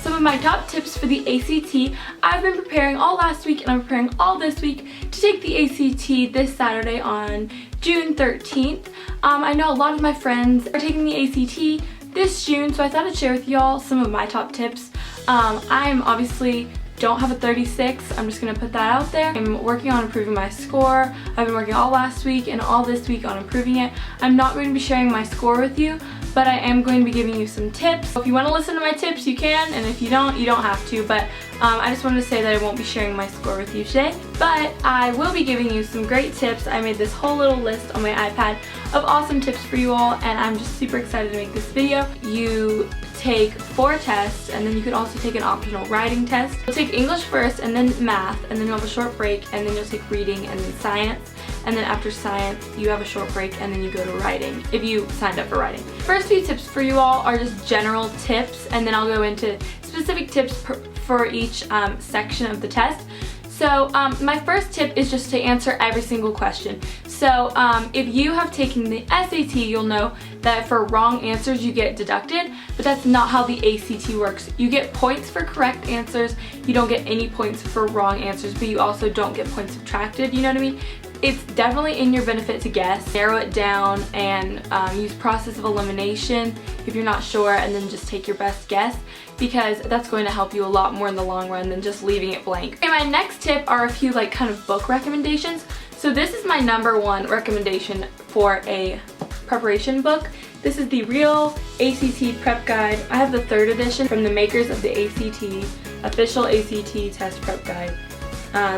some of my top tips for the ACT. I've been preparing all last week and I'm preparing all this week to take the ACT this Saturday on June 13th. I know a lot of my friends are taking the ACT this June, so I thought I'd share with y'all some of my top tips. I'm obviously don't have a 36. I'm just going to put that out there. I'm working on improving my score. I've been working all last week and all this week on improving it. I'm not going to be sharing my score with you, but I am going to be giving you some tips. So if you want to listen to my tips, you can, and if you don't have to, but I just wanted to say that I won't be sharing my score with you today, but I will be giving you some great tips. I made this whole little list on my iPad of awesome tips for you all, and I'm just super excited to make this video. You take 4 tests, and then you could also take an optional writing test. You'll take English first, and then math, and then you'll have a short break, and then you'll take reading, and then science. And then after science, you have a short break, and then you go to writing, if you signed up for writing. First few tips for you all are just general tips, and then I'll go into specific tips for each section of the test. So my first tip is just to answer every single question. So if you have taken the SAT, you'll know that for wrong answers you get deducted, but that's not how the ACT works. You get points for correct answers, you don't get any points for wrong answers, but you also don't get points subtracted, you know what I mean? It's definitely in your benefit to guess, narrow it down, and use process of elimination if you're not sure, and then just take your best guess, because that's going to help you a lot more in the long run than just leaving it blank. Okay, my next tip are a few like kind of book recommendations. So this is my #1 recommendation for a preparation book. This is the Real ACT Prep Guide. I have the 3rd edition from the makers of the ACT, official ACT Test Prep Guide.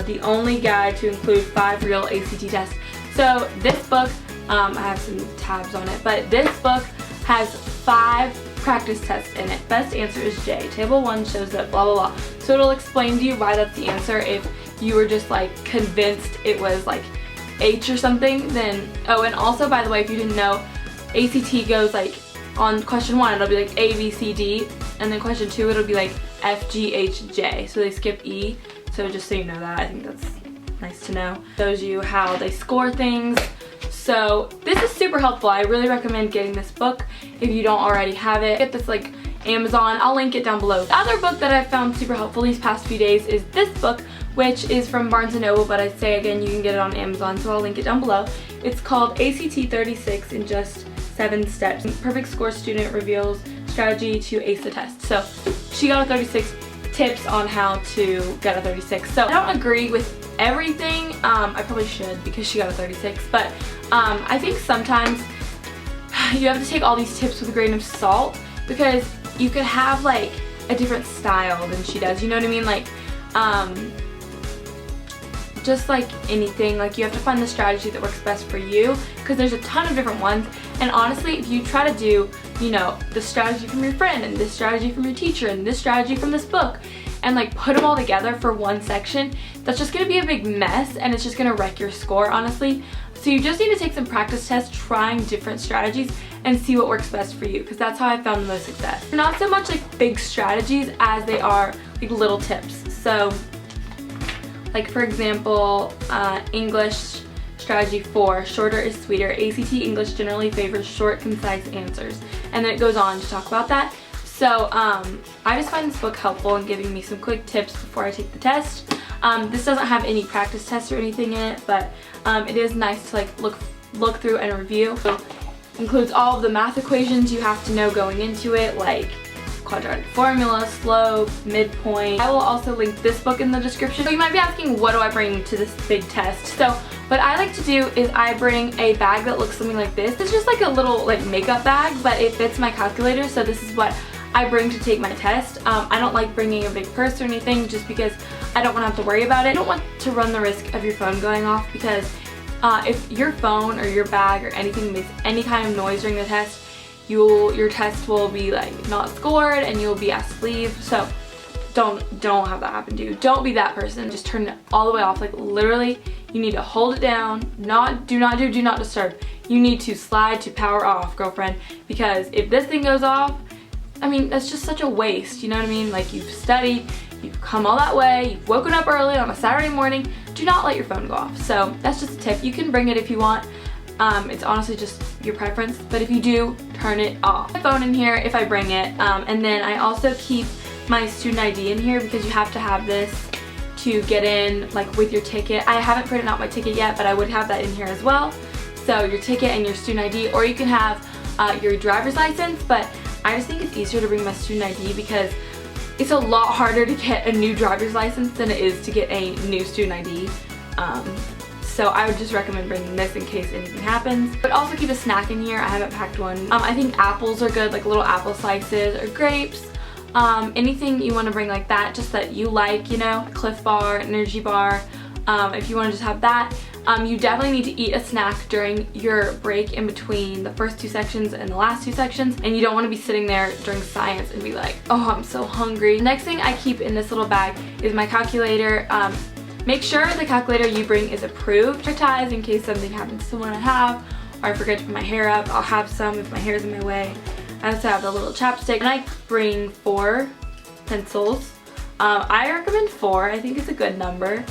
The only guide to include 5 real ACT tests. So this book, I have some tabs on it, but this book has 5 practice tests in it. Best answer is J. Table 1 shows that blah blah blah. So it'll explain to you why that's the answer. If you were just like convinced it was like H or something, then, oh, and also by the way, if you didn't know, ACT goes like, on question 1 it'll be like A, B, C, D, and then question 2 it'll be like F, G, H, J. So they skip E. So just so you know that, I think that's nice to know. Shows you how they score things. So this is super helpful. I really recommend getting this book if you don't already have it. Get this like Amazon. I'll link it down below. The other book that I've found super helpful these past few days is this book, which is from Barnes & Noble, but I'd say again you can get it on Amazon, so I'll link it down below. It's called ACT 36 in Just 7 Steps. Perfect Score Student Reveals Strategy to Ace the Test. So she got a 36 tips on how to get a 36. So I don't agree with everything. I probably should because she got a 36, but I think sometimes you have to take all these tips with a grain of salt, because you could have like a different style than she does, you know what I mean? Like just like anything, like you have to find the strategy that works best for you, because there's a ton of different ones. And honestly, if you try to do, you know, the strategy from your friend and this strategy from your teacher and this strategy from this book, and like put them all together for one section, that's just gonna be a big mess, and it's just gonna wreck your score, honestly. So you just need to take some practice tests trying different strategies and see what works best for you, because that's how I found the most success. Not so much like big strategies as they are like little tips. So like for example, English strategy 4, shorter is sweeter. ACT English generally favors short, concise answers. And then it goes on to talk about that. So I just find this book helpful in giving me some quick tips before I take the test. This doesn't have any practice tests or anything in it, but it is nice to like look through and review. So it includes all of the math equations you have to know going into it, like quadratic formula, slope, midpoint. I will also link this book in the description. So you might be asking, what do I bring to this big test? So what I like to do is I bring a bag that looks something like this. It's just like a little like makeup bag, but it fits my calculator, so this is what I bring to take my test. I don't like bringing a big purse or anything, just because I don't want to have to worry about it. I don't want to run the risk of your phone going off, because if your phone or your bag or anything makes any kind of noise during the test, your test will be like not scored and you'll be asked to leave. So don't have that happen to you. Don't be that person. Just turn it all the way off. Like literally, you need to hold it down. Do not disturb. You need to slide to power off, girlfriend, because if this thing goes off, I mean, that's just such a waste, you know what I mean? Like, you've studied, you've come all that way, you've woken up early on a Saturday morning. Do not let your phone go off. So that's just a tip. You can bring it if you want. It's honestly just your preference, but if you do, turn it off. My phone in here if I bring it, and then I also keep my student ID in here because you have to have this to get in, like with your ticket. I haven't printed out my ticket yet, but I would have that in here as well. So your ticket and your student ID, or you can have your driver's license, but I just think it's easier to bring my student ID because it's a lot harder to get a new driver's license than it is to get a new student ID. So I would just recommend bringing this in case anything happens. But also keep a snack in here. I haven't packed one. I think apples are good, like little apple slices or grapes. Anything you want to bring like that, just that you like, you know, a Cliff Bar, energy bar. If you want to just have that. You definitely need to eat a snack during your break in between the first 2 sections and the last 2 sections, and you don't want to be sitting there during science and be like, oh, I'm so hungry. Next thing I keep in this little bag is my calculator. Make sure the calculator you bring is approved for ties in case something happens to one I have, or I forget to put my hair up. I'll have some if my hair's in my way. I also have the little chapstick, and I bring 4 pencils. I recommend 4. I think it's a good number.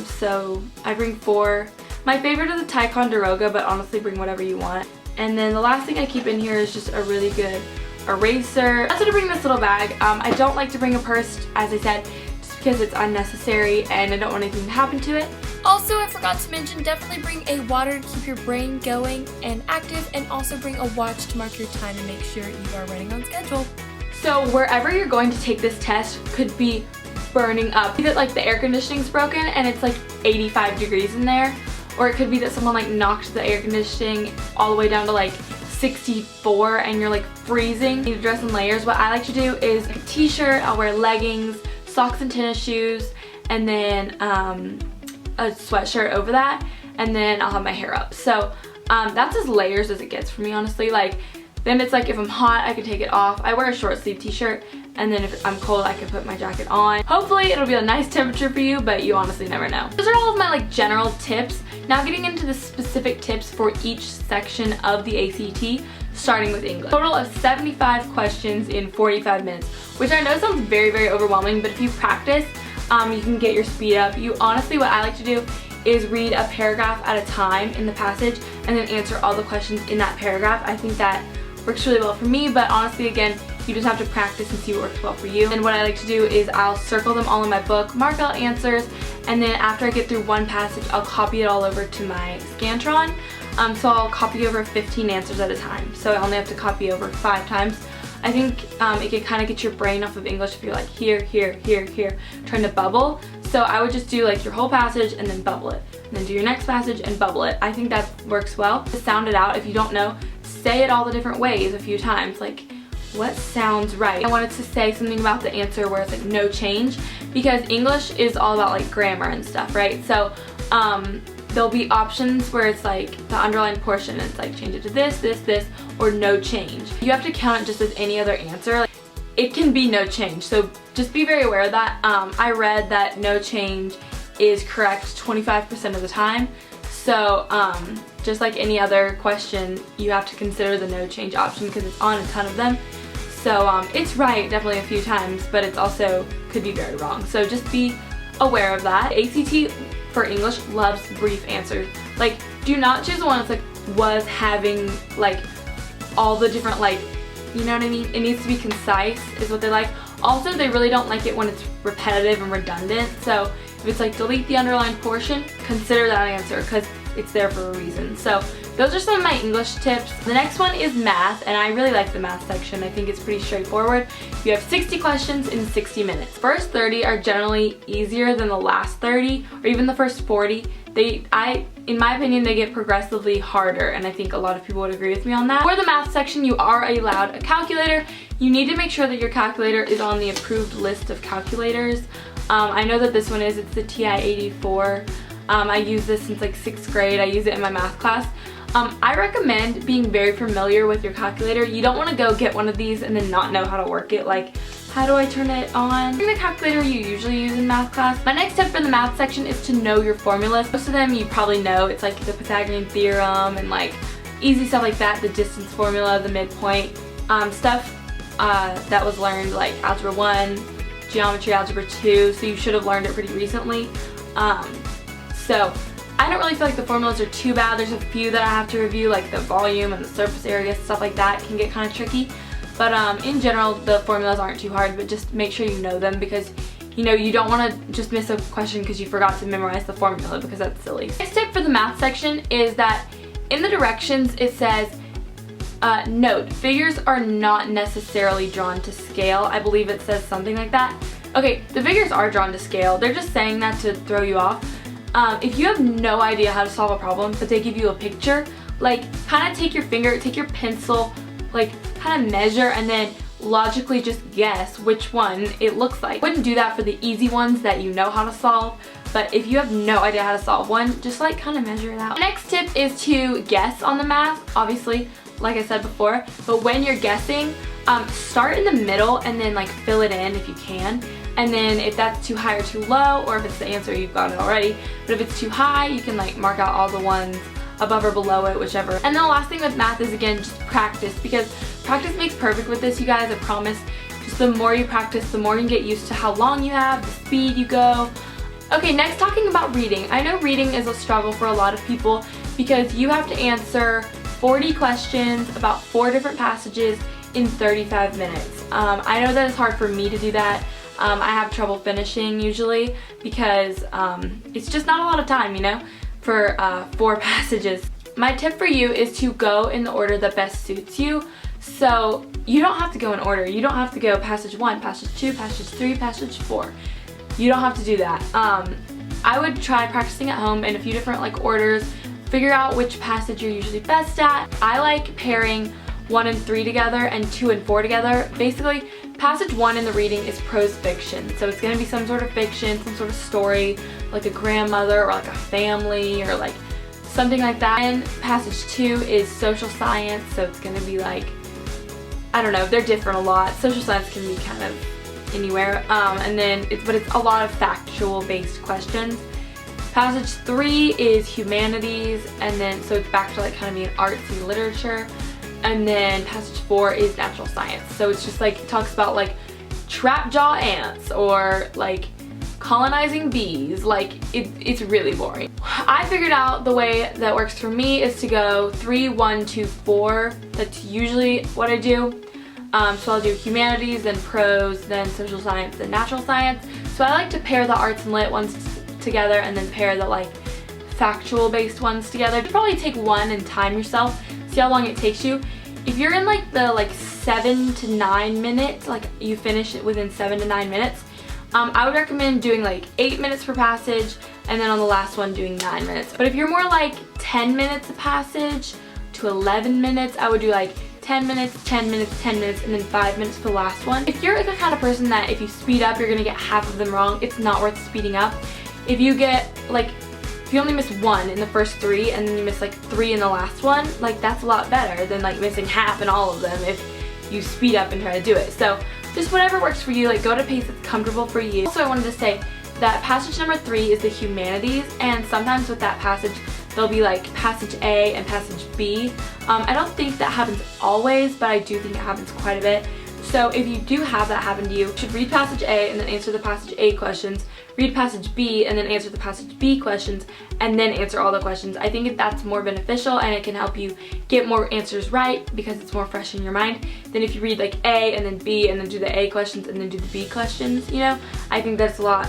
So I bring 4. My favorite is the Ticonderoga, but honestly bring whatever you want. And then the last thing I keep in here is just a really good eraser. That's what I bring in this little bag. I don't like to bring a purse, as I said, just because it's unnecessary and I don't want anything to happen to it. Also, I forgot to mention, definitely bring a water to keep your brain going and active, and also bring a watch to mark your time and make sure you are running on schedule. So wherever you're going to take this test could be burning up. Either like the air conditioning's broken and it's like 85 degrees in there, or it could be that someone like knocked the air conditioning all the way down to like 64 and you're like freezing. You need to dress in layers. What I like to do is a t-shirt, I'll wear leggings, socks and tennis shoes, and then a sweatshirt over that, and then I'll have my hair up. So that's as layers as it gets for me, honestly. Like, then it's like if I'm hot, I can take it off. I wear a short sleeve t-shirt, and then if I'm cold, I can put my jacket on. Hopefully it'll be a nice temperature for you, but you honestly never know. Those are all of my like general tips. Now getting into the specific tips for each section of the ACT, starting with English. Total of 75 questions in 45 minutes, which I know sounds very, very overwhelming, but if you practice, you can get your speed up. You honestly, what I like to do is read a paragraph at a time in the passage and then answer all the questions in that paragraph. I think that works really well for me, but honestly, again, you just have to practice and see what works well for you. And what I like to do is I'll circle them all in my book, mark out answers, and then after I get through one passage, I'll copy it all over to my Scantron. So I'll copy over 15 answers at a time. So I only have to copy over 5 times. I think it can kind of get your brain off of English if you're like here, here, here, here, trying to bubble. So I would just do like your whole passage and then bubble it. And then do your next passage and bubble it. I think that works well. To sound it out, if you don't know, say it all the different ways a few times. Like, what sounds right? I wanted to say something about the answer where it's like no change, because English is all about like grammar and stuff, right? So there'll be options where it's like the underlined portion and it's like change it to this, this, this, or no change. You have to count it just as any other answer. Like, it can be no change, so just be very aware of that. I read that no change is correct 25% of the time. So just like any other question, you have to consider the no change option because it's on a ton of them. So it's right definitely a few times, but it's also could be very wrong. So just be aware of that. ACT for English loves brief answers. Like, do not choose one that's like was, having, like all the different, like, you know what I mean? It needs to be concise is what they like. Also, they really don't like it when it's repetitive and redundant. So if it's like delete the underlined portion, consider that answer because it's there for a reason. So those are some of my English tips. The next one is math, and I really like the math section. I think it's pretty straightforward. You have 60 questions in 60 minutes. First 30 are generally easier than the last 30 or even the first 40. In my opinion, they get progressively harder, and I think a lot of people would agree with me on that. For the math section, you are allowed a calculator. You need to make sure that your calculator is on the approved list of calculators. I know that this one is, it's the TI-84. I use this since like 6th grade. I use it in my math class. I recommend being very familiar with your calculator. You don't want to go get one of these and then not know how to work it. Like, how do I turn it on? Bring the calculator you usually use in math class. My next tip for the math section is to know your formulas. Most of them you probably know. It's like the Pythagorean theorem and like easy stuff like that, the distance formula, the midpoint, stuff that was learned like Algebra 1, Geometry, Algebra 2, so you should have learned it pretty recently. So I don't really feel like the formulas are too bad. There's a few that I have to review, like the volume and the surface area, stuff like that can get kind of tricky. But in general, the formulas aren't too hard, but just make sure you know them, because you know, you don't want to just miss a question because you forgot to memorize the formula, because that's silly. Next tip for the math section is that in the directions it says, note, figures are not necessarily drawn to scale. I believe it says something like that. Okay, the figures are drawn to scale. They're just saying that to throw you off. If you have no idea how to solve a problem, but they give you a picture, like kind of take your finger, take your pencil, like kind of measure, and then logically just guess which one it looks like. I wouldn't do that for the easy ones that you know how to solve, but if you have no idea how to solve one, just like kind of measure it out. The next tip is to guess on the math, obviously, like I said before, but when you're guessing, start in the middle and then like fill it in if you can. And then if that's too high or too low, or if it's the answer, you've got it already. But if it's too high, you can like mark out all the ones above or below it, whichever. And then the last thing with math is, again, just practice, because practice makes perfect with this, you guys, I promise. Just the more you practice, the more you can get used to how long you have, the speed you go. Okay, next, talking about reading. I know reading is a struggle for a lot of people because you have to answer 40 questions about 4 different passages in 35 minutes. I know that it's hard for me to do that. I have trouble finishing usually because it's just not a lot of time, you know, for 4 passages. My tip for you is to go in the order that best suits you. So you don't have to go in order. You don't have to go passage 1, passage 2, passage 3, passage 4. You don't have to do that. I would try practicing at home in a few different like orders, figure out which passage you're usually best at. I like pairing 1 and 3 together and 2 and 4 together. Basically, passage 1 in the reading is prose fiction. So it's going to be some sort of fiction, some sort of story, like a grandmother or like a family or like something like that. And passage 2 is social science, so it's going to be like, I don't know, they're different a lot. Social science can be kind of anywhere. But it's a lot of factual based questions. Passage 3 is humanities, and then so it's back to like kind of being artsy literature. And then passage 4 is natural science. So it's just like, it talks about like trap jaw ants or like colonizing bees. Like it's really boring. I figured out the way that works for me is to go 3, 1, 2, 4. That's usually what I do. So I'll do humanities, then prose, then social science, then natural science. So I like to pair the arts and lit ones together and then pair the like factual based ones together. You probably take one and time yourself. See how long it takes you. If you're in like the 7 to 9 minutes, like you finish it within 7 to 9 minutes, I would recommend doing like 8 minutes per passage, and then on the last one doing 9 minutes. But if you're more like 10 minutes a passage to 11 minutes, I would do like 10 minutes, 10 minutes, 10 minutes, and then 5 minutes for the last one. If you're the kind of person that if you speed up, you're gonna get half of them wrong, it's not worth speeding up. If you get like, if you only miss 1 in the first 3 and then you miss like 3 in the last one, like that's a lot better than like missing half in all of them if you speed up and try to do it. So just whatever works for you, like go at a pace that's comfortable for you. Also, I wanted to say that passage number 3 is the humanities, and sometimes with that passage there'll be like passage A and passage B. I don't think that happens always, but I do think it happens quite a bit. So if you do have that happen to you, you should read passage A and then answer the passage A questions, read passage B and then answer the passage B questions, and then answer all the questions. I think that's more beneficial and it can help you get more answers right because it's more fresh in your mind than if you read like A and then B and then do the A questions and then do the B questions, you know? I think that's a lot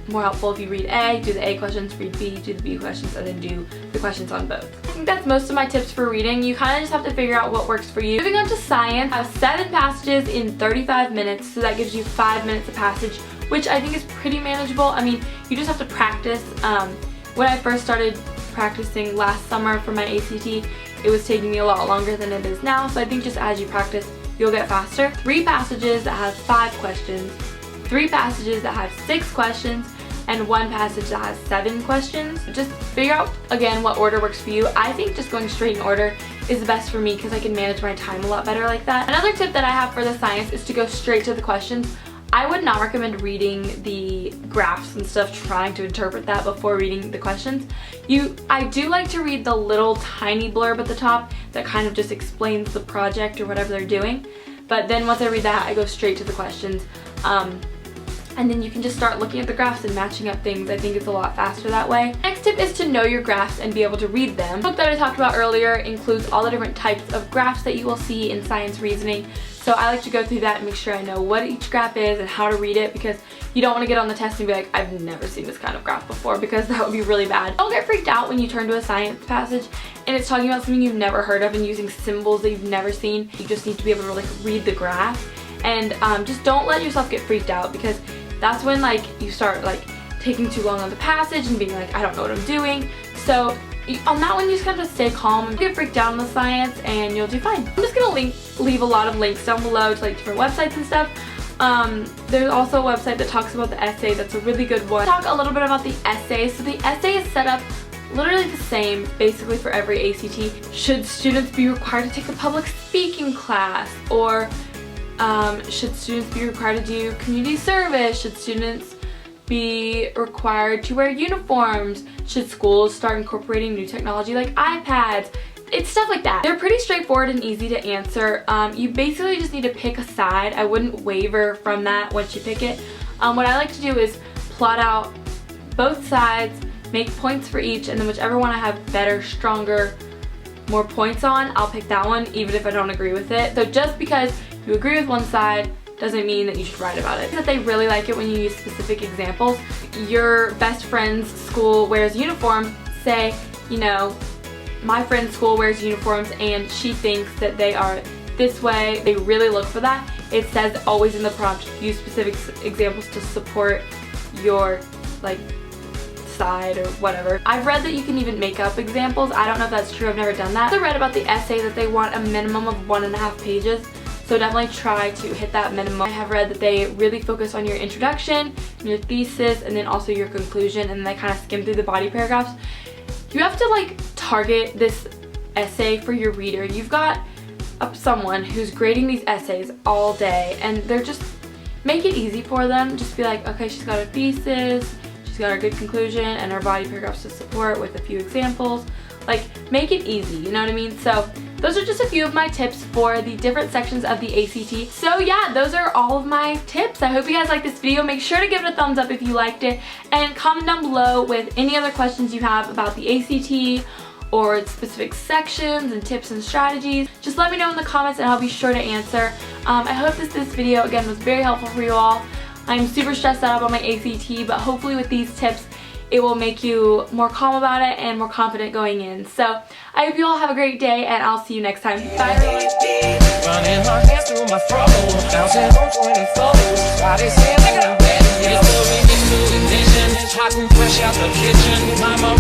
more helpful if you read A, do the A questions, read B, do the B questions, and then do the questions on both. I think that's most of my tips for reading. You kind of just have to figure out what works for you. Moving on to science, I have 7 passages in 35 minutes, so that gives you 5 minutes a passage, which I think is pretty manageable. I mean, you just have to practice. When I first started practicing last summer for my ACT, it was taking me a lot longer than it is now, so I think just as you practice, you'll get faster. 3 passages that have 5 questions, 3 passages that have 6 questions, and 1 passage that has 7 questions. Just figure out, again, what order works for you. I think just going straight in order is the best for me because I can manage my time a lot better like that. Another tip that I have for the science is to go straight to the questions. I would not recommend reading the graphs and stuff, trying to interpret that before reading the questions. I do like to read the little tiny blurb at the top that kind of just explains the project or whatever they're doing. But then once I read that, I go straight to the questions. and then you can just start looking at the graphs and matching up things. I think it's a lot faster that way. Next tip is to know your graphs and be able to read them. The book that I talked about earlier includes all the different types of graphs that you will see in science reasoning. So I like to go through that and make sure I know what each graph is and how to read it, because you don't want to get on the test and be like, I've never seen this kind of graph before, because that would be really bad. Don't get freaked out when you turn to a science passage and it's talking about something you've never heard of and using symbols that you've never seen. You just need to be able to like read the graph, and just don't let yourself get freaked out, because that's when like you start like taking too long on the passage and being like, I don't know what I'm doing. So on that one, you just have to stay calm and get freaked out on the science and you'll do fine. I'm just gonna leave a lot of links down below to like different websites and stuff. There's also a website that talks about the essay. That's a really good one. Talk a little bit about the essay. So the essay is set up literally the same basically for every ACT. Should students be required to take a public speaking class? Or should students be required to do community service? Should students be required to wear uniforms? Should schools start incorporating new technology like iPads? It's stuff like that. They're pretty straightforward and easy to answer. You basically just need to pick a side. I wouldn't waver from that once you pick it. What I like to do is plot out both sides, make points for each, and then whichever one I have better, stronger, more points on, I'll pick that one even if I don't agree with it. So just because you agree with one side doesn't mean that you should write about it. That they really like it when you use specific examples. Your best friend's school wears uniforms. Say, you know, my friend's school wears uniforms and she thinks that they are this way. They really look for that. It says always in the prompt, use specific examples to support your like side or whatever. I've read that you can even make up examples. I don't know if that's true. I've never done that. I read about the essay that they want a minimum of 1.5 pages. So definitely try to hit that minimum. I have read that they really focus on your introduction, your thesis, and then also your conclusion, and then they kind of skim through the body paragraphs. You have to like target this essay for your reader. You've got someone who's grading these essays all day, and they're just, make it easy for them. Just be like, okay, she's got a thesis, she's got a good conclusion, and her body paragraphs to support with a few examples. Like, make it easy, you know what I mean? So those are just a few of my tips for the different sections of the ACT. So yeah, those are all of my tips. I hope you guys liked this video. Make sure to give it a thumbs up if you liked it, and comment down below with any other questions you have about the ACT or specific sections and tips and strategies. Just let me know in the comments and I'll be sure to answer. I hope this video again was very helpful for you all. I'm super stressed out about my ACT, but hopefully with these tips it will make you more calm about it and more confident going in. So I hope you all have a great day, and I'll see you next time. Bye everyone. Running her hands through my throat, bouncing on 24s. Body saying like a baby, it's moving into ignition. It's hot and fresh out the kitchen. Mama